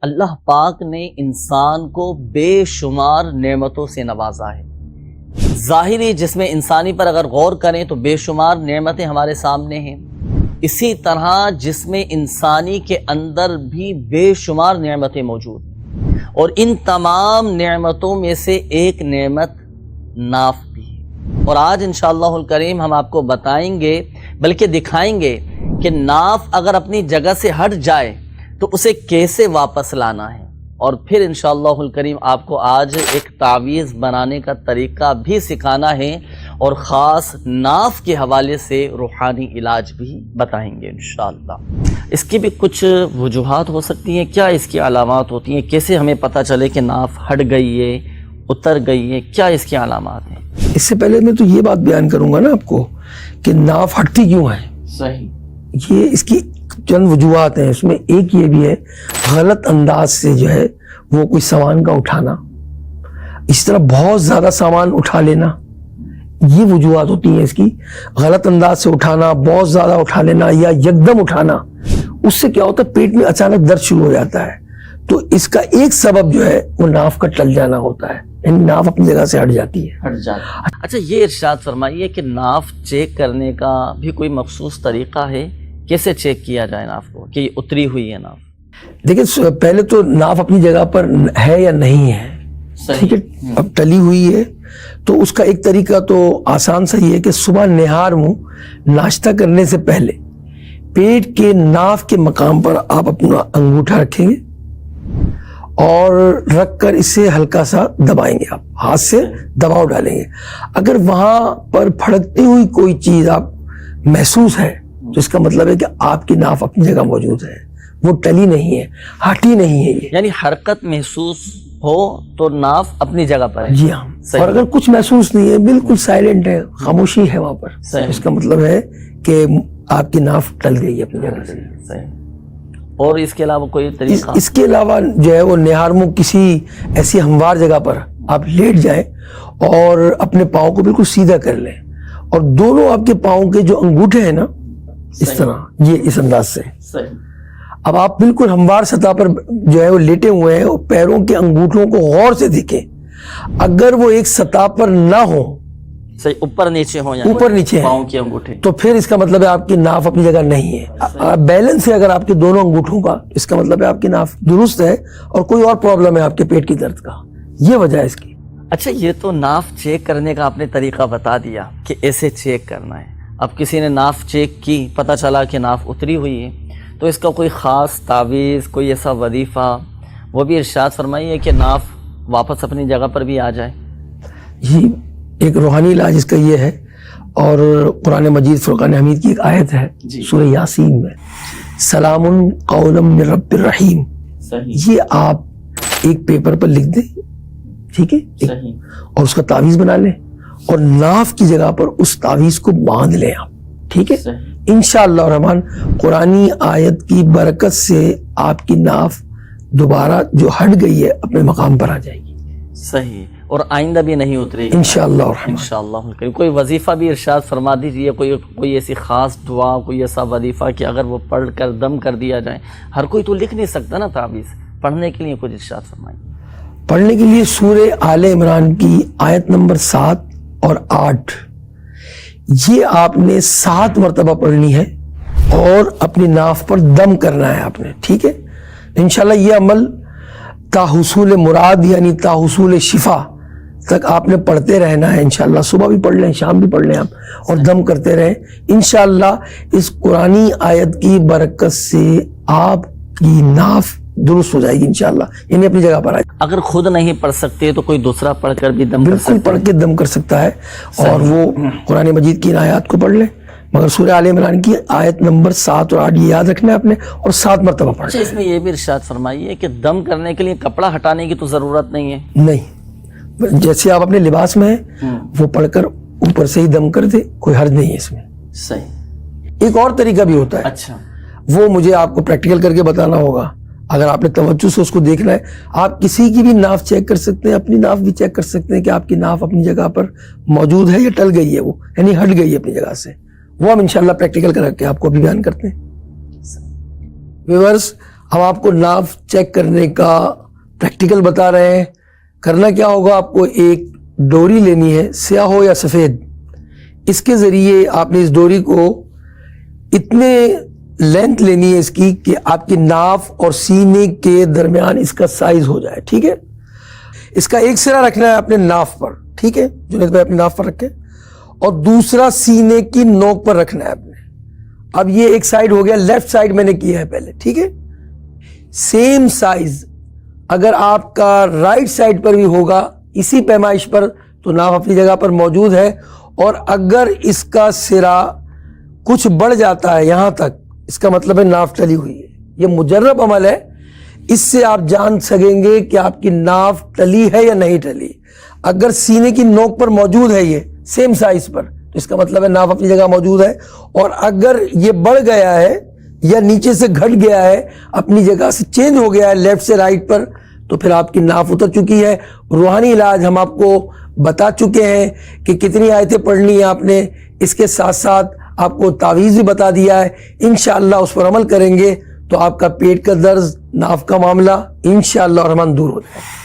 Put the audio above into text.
اللہ پاک نے انسان کو بے شمار نعمتوں سے نوازا ہے۔ ظاہری جسم انسانی پر اگر غور کریں تو بے شمار نعمتیں ہمارے سامنے ہیں، اسی طرح جسم انسانی کے اندر بھی بے شمار نعمتیں موجود ہیں، اور ان تمام نعمتوں میں سے ایک نعمت ناف بھی ہے۔ اور آج انشاءاللہ الکریم ہم آپ کو بتائیں گے بلکہ دکھائیں گے کہ ناف اگر اپنی جگہ سے ہٹ جائے تو اسے کیسے واپس لانا ہے، اور پھر انشاءاللہ الکریم آپ کو آج ایک تعویذ بنانے کا طریقہ بھی سکھانا ہے، اور خاص ناف کے حوالے سے روحانی علاج بھی بتائیں گے انشاءاللہ۔ اس کی بھی کچھ وجوہات ہو سکتی ہیں، کیا اس کی علامات ہوتی ہیں، کیسے ہمیں پتہ چلے کہ ناف ہٹ گئی ہے، اتر گئی ہے، کیا اس کی علامات ہیں؟ اس سے پہلے میں تو یہ بات بیان کروں گا نا آپ کو کہ ناف ہٹتی کیوں ہے۔ صحیح، یہ اس کی چند وجوہات ہیں، اس میں ایک یہ بھی ہے غلط انداز سے جو ہے وہ کوئی سامان کا اٹھانا، اس طرح بہت زیادہ سامان اٹھا لینا، یہ وجوہات ہوتی ہیں اس کی۔ غلط انداز سے اٹھانا، بہت زیادہ اٹھا لینا یا یکدم اٹھانا، اس سے کیا ہوتا ہے پیٹ میں اچانک درد شروع ہو جاتا ہے۔ تو اس کا ایک سبب جو ہے وہ ناف کا ٹل جانا ہوتا ہے، یعنی ناف اپنی جگہ سے ہٹ جاتی ہے۔ اچھا، یہ ارشاد فرمائیے کہ ناف چیک کرنے کا بھی کوئی مخصوص طریقہ ہے؟ کیسے چیک کیا جائے ناف کو کہ یہ اتری ہوئی ہے ناف؟ دیکھیں، پہلے تو ناف اپنی جگہ پر ہے یا نہیں ہے، ٹھیک ہے، اب ٹلی ہوئی ہے تو اس کا ایک طریقہ تو آسان سا ہی ہے کہ صبح نہار منہ ناشتہ کرنے سے پہلے پیٹ کے ناف کے مقام پر آپ اپنا انگوٹھا رکھیں گے اور رکھ کر اسے ہلکا سا دبائیں گے، آپ ہاتھ سے دباؤ ڈالیں گے۔ اگر وہاں پر پھڑکتی ہوئی کوئی چیز آپ محسوس ہے تو اس کا مطلب ہے کہ آپ کی ناف اپنی جگہ موجود ہے، وہ ٹلی نہیں ہے، ہٹی نہیں ہے یہ۔ یعنی حرکت محسوس ہو تو ناف اپنی جگہ پر ہے؟ جی ہاں۔ اور اگر کچھ محسوس نہیں ہے، بالکل سائلنٹ ہے، خاموشی ہے وہاں پر، اس کا مطلب ہے کہ آپ کی ناف ٹل گئی ہے اپنی جگہ سے۔ صحیح۔ اور اس کے علاوہ کوئی طریقہ؟ اس کے علاوہ جو ہے وہ نہار منہ کسی ایسی ہموار جگہ پر آپ لیٹ جائیں اور اپنے پاؤں کو بالکل سیدھا کر لیں، اور دونوں آپ کے پاؤں کے جو انگوٹھے ہیں نا، اس طرح، یہ اس انداز سے۔ اب آپ بالکل ہموار سطح پر جو ہے وہ لیٹے ہوئے ہیں، اور پیروں کے انگوٹھوں کو غور سے دیکھیں، اگر وہ ایک سطح پر نہ ہو، صحیح، اوپر نیچے ہو، اوپر نیچے پاؤں کے انگوٹھے، تو پھر اس کا مطلب ہے آپ کی ناف اپنی جگہ نہیں ہے۔ بیلنس ہے اگر آپ کے دونوں انگوٹھوں کا، اس کا مطلب ہے آپ کی ناف درست ہے، اور کوئی اور پرابلم ہے آپ کے پیٹ کی درد کا، یہ وجہ ہے اس کی۔ اچھا، یہ تو ناف چیک کرنے کا آپ نے طریقہ بتا دیا کہ ایسے چیک کرنا ہے۔ اب کسی نے ناف چیک کی، پتہ چلا کہ ناف اتری ہوئی ہے، تو اس کا کوئی خاص تعویذ، کوئی ایسا وظیفہ، وہ بھی ارشاد فرمائیے کہ ناف واپس اپنی جگہ پر بھی آ جائے۔ جی، ایک روحانی علاج اس کا یہ ہے، اور قرآن مجید فرقان حمید کی ایک آیت ہے سورہ یاسین میں، سلام قولا من رب الرحیم، یہ آپ ایک پیپر پر لکھ دیں، ٹھیک ہے، اور اس کا تعویذ بنا لیں، اور ناف کی جگہ پر اس تعویذ کو باندھ لیں آپ، ٹھیک ہے۔ انشاءاللہ الرحمن قرآنی آیت کی برکت سے آپ کی ناف دوبارہ جو ہٹ گئی ہے اپنے مقام پر آ جائے گی۔ صحیح، اور آئندہ بھی نہیں اترے گی انشاءاللہ الرحمن۔ انشاءاللہ۔ کوئی وظیفہ بھی ارشاد فرما دیجیے، کوئی ایسی خاص دعا، کوئی ایسا وظیفہ کہ اگر وہ پڑھ کر دم کر دیا جائے۔ ہر کوئی تو لکھ نہیں سکتا نا تعویذ، پڑھنے کے لیے کچھ ارشاد فرمائیں۔ پڑھنے کے لیے سورہ آل عمران کی آیت نمبر 7 اور 8، یہ آپ نے 7 مرتبہ پڑھنی ہے، اور اپنی ناف پر دم کرنا ہے آپ نے، ٹھیک ہے۔ انشاءاللہ یہ عمل تا حصول مراد یعنی تا حصول شفا تک آپ نے پڑھتے رہنا ہے انشاءاللہ۔ صبح بھی پڑھ لیں، شام بھی پڑھ لیں آپ، اور دم کرتے رہیں۔ انشاءاللہ اس قرآنی آیت کی برکت سے آپ کی ناف درست ہو جائے گی انشاءاللہ، یعنی اپنی جگہ پر آئے۔ اگر خود نہیں پڑھ سکتے تو کوئی دوسرا پڑھ کر بھی دم کر سکتا ہے؟ بالکل پڑھ کے دم کر سکتا ہے، اور وہ قرآن مجید کی ان آیات کو پڑھ لیں، مگر سورہ آل عمران کی آیت نمبر 7 اور 8 یہ یاد رکھنا ہے آپ نے، اور 7 مرتبہ پڑھنا ہے۔ اس میں یہ بھی ارشاد فرمائیے کہ دم کرنے کے لیے کپڑا ہٹانے کی تو ضرورت نہیں ہے؟ نہیں، جیسے آپ اپنے لباس میں ہیں وہ پڑھ کر اوپر سے ہی دم کر دے، کوئی حرج نہیں ہے اس میں۔ صحیح۔ ایک اور طریقہ بھی ہوتا ہے، اچھا، وہ مجھے آپ کو پریکٹیکل کر کے بتانا ہوگا، اگر آپ نے توجہ سے اس کو دیکھنا ہے۔ آپ کسی کی بھی ناف چیک کر سکتے ہیں، اپنی ناف بھی چیک کر سکتے ہیں کہ آپ کی ناف اپنی جگہ پر موجود ہے یا ٹل گئی ہے، وہ یعنی ہٹ گئی ہے اپنی جگہ سے۔ وہ ہم انشاءاللہ پریکٹیکل کر کے آپ کو بھی بیان کرتے ہیں۔ ویورز، ہم آپ کو ناف چیک کرنے کا پریکٹیکل بتا رہے ہیں. کرنا کیا ہوگا، آپ کو ایک ڈوری لینی ہے، سیاہ ہو یا سفید. اس کے ذریعے آپ نے اس ڈوری کو اتنے لینتھ لینی ہے اس کی کہ آپ کی ناف اور سینے کے درمیان اس کا سائز ہو جائے. ٹھیک ہے، اس کا ایک سرا رکھنا ہے اپنے ناف پر. ٹھیک ہے، جنید بھائی اپنی ناف پر رکھیں، اور دوسرا سینے کی نوک پر رکھنا ہے اپنے. اب یہ ایک سائیڈ ہو گیا، لیفٹ سائیڈ میں نے کیا ہے پہلے. ٹھیک ہے، سیم سائز اگر آپ کا رائٹ سائیڈ پر بھی ہوگا اسی پیمائش پر تو ناف اپنی جگہ پر موجود ہے. اور اگر اس کا سرا کچھ بڑھ جاتا ہے یہاں تک، اس کا مطلب ہے ناف ٹلی ہوئی ہے. یہ مجرب عمل ہے، اس سے آپ جان سکیں گے کہ آپ کی ناف ٹلی ہے یا نہیں ٹلی. اگر سینے کی نوک پر موجود ہے یہ سیم سائز پر تو اس کا مطلب ہے ناف اپنی جگہ موجود ہے. اور اگر یہ بڑھ گیا ہے یا نیچے سے گھٹ گیا ہے، اپنی جگہ سے چینج ہو گیا ہے لیفٹ سے رائٹ پر، تو پھر آپ کی ناف اتر چکی ہے. روحانی علاج ہم آپ کو بتا چکے ہیں کہ کتنی آیتیں پڑھنی ہیں آپ نے. اس کے ساتھ ساتھ آپ کو تعویذ بھی بتا دیا ہے. انشاءاللہ اس پر عمل کریں گے تو آپ کا پیٹ کا درد، ناف کا معاملہ انشاءاللہ الرحمن دور ہو جائے گا.